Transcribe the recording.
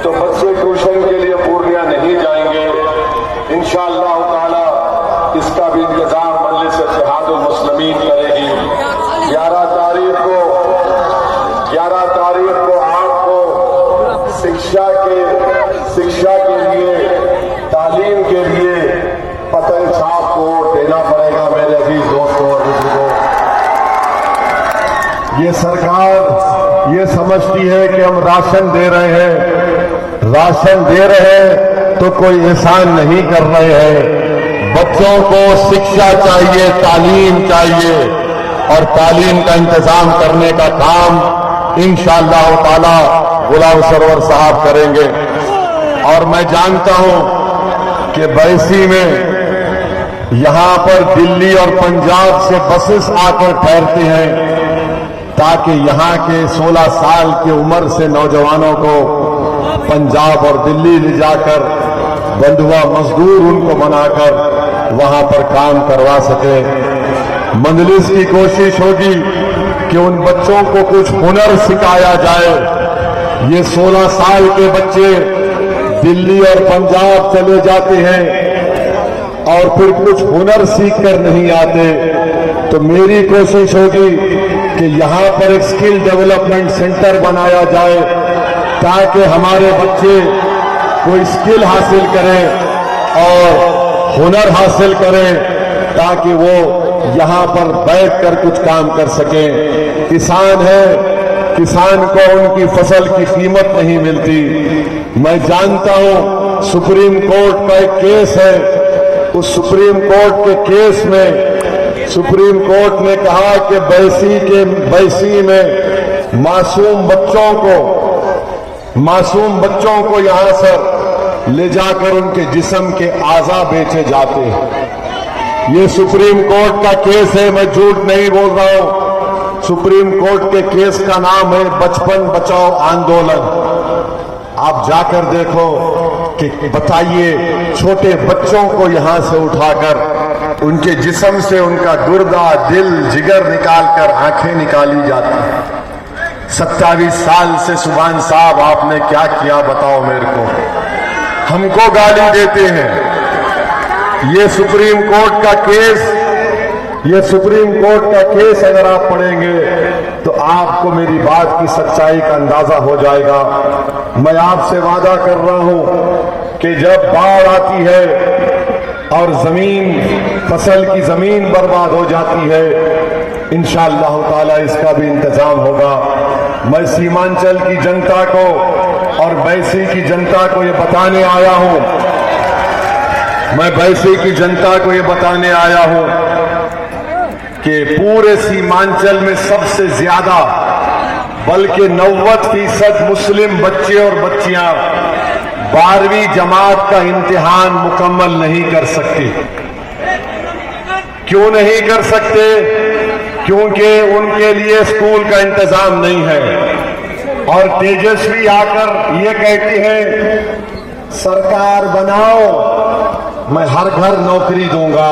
तो बच्चे ट्यूशन के लिए पूर्णिया नहीं जाएंगे। इंशाअल्लाह ताला इसका भी इंतजाम मजलिस इत्तेहादुल मुस्लिमीन करेगी। 11 तारीख को आपको शिक्षा के लिए, तालीम के लिए पतन छाप को देना पड़ेगा। मेरे अजीज दोस्तों और बुजुर्गों, ये सरकार ये समझती है कि हम राशन दे रहे हैं तो कोई एहसान नहीं कर रहे हैं। बच्चों को शिक्षा चाहिए, तालीम चाहिए, और तालीम का इंतजाम करने का काम इंशाअल्लाह ताला गुलाम सरवर साहब करेंगे। और मैं जानता हूं कि बैसी में यहां पर दिल्ली और पंजाब से बसेस आकर ठहरती हैं ताकि यहां के 16 साल की उम्र से नौजवानों को पंजाब और दिल्ली ले जाकर बंधुआ मजदूर उनको बनाकर वहां पर काम करवा सके। मजलिस की कोशिश होगी कि उन बच्चों को कुछ हुनर सिखाया जाए। ये 16 साल के बच्चे दिल्ली और पंजाब चले जाते हैं और फिर कुछ हुनर सीख कर नहीं आते, तो मेरी कोशिश होगी कि यहां पर एक स्किल डेवलपमेंट सेंटर बनाया जाए ताकि हमारे बच्चे कोई स्किल हासिल करें और हुनर हासिल करें ताकि वो यहां पर बैठकर कुछ काम कर सकें। किसान है, किसान को उनकी फसल की कीमत नहीं मिलती। मैं जानता हूं सुप्रीम कोर्ट का एक केस है, उस सुप्रीम कोर्ट के केस में सुप्रीम कोर्ट ने कहा कि बैसी में मासूम बच्चों को यहां से ले जाकर उनके जिस्म के आज़ा बेचे जाते हैं। ये सुप्रीम कोर्ट का केस है, मैं झूठ नहीं बोल रहा हूं। सुप्रीम कोर्ट के केस का नाम है बचपन बचाओ आंदोलन। आप जाकर देखो कि बताइए छोटे बच्चों को यहां से उठाकर उनके जिस्म से उनका गुर्दा, दिल, जिगर निकालकर आंखें निकाली जाती हैं। 27 साल से सुभान साहब आपने क्या किया बताओ मेरे को। हमको गाली देते हैं। ये सुप्रीम कोर्ट का केस अगर आप पढ़ेंगे तो आपको मेरी बात की सच्चाई का अंदाजा हो जाएगा। मैं आपसे वादा कर रहा हूं कि जब बाढ़ आती है और फसल की जमीन बर्बाद हो जाती है, इंशाअल्लाह ताला इसका भी इंतजाम होगा। मैं सीमांचल की जनता को और बैसी की जनता को ये बताने आया हूं कि पूरे सीमांचल में सबसे ज्यादा बल्कि 90% मुस्लिम बच्चे और बच्चियां 12वीं जमात का इम्तिहान मुकम्मल नहीं कर सकते। क्यों नहीं कर सकते? क्योंकि उनके लिए स्कूल का इंतजाम नहीं है। और तेजस्वी आकर ये कहती है सरकार बनाओ, मैं हर घर नौकरी दूंगा।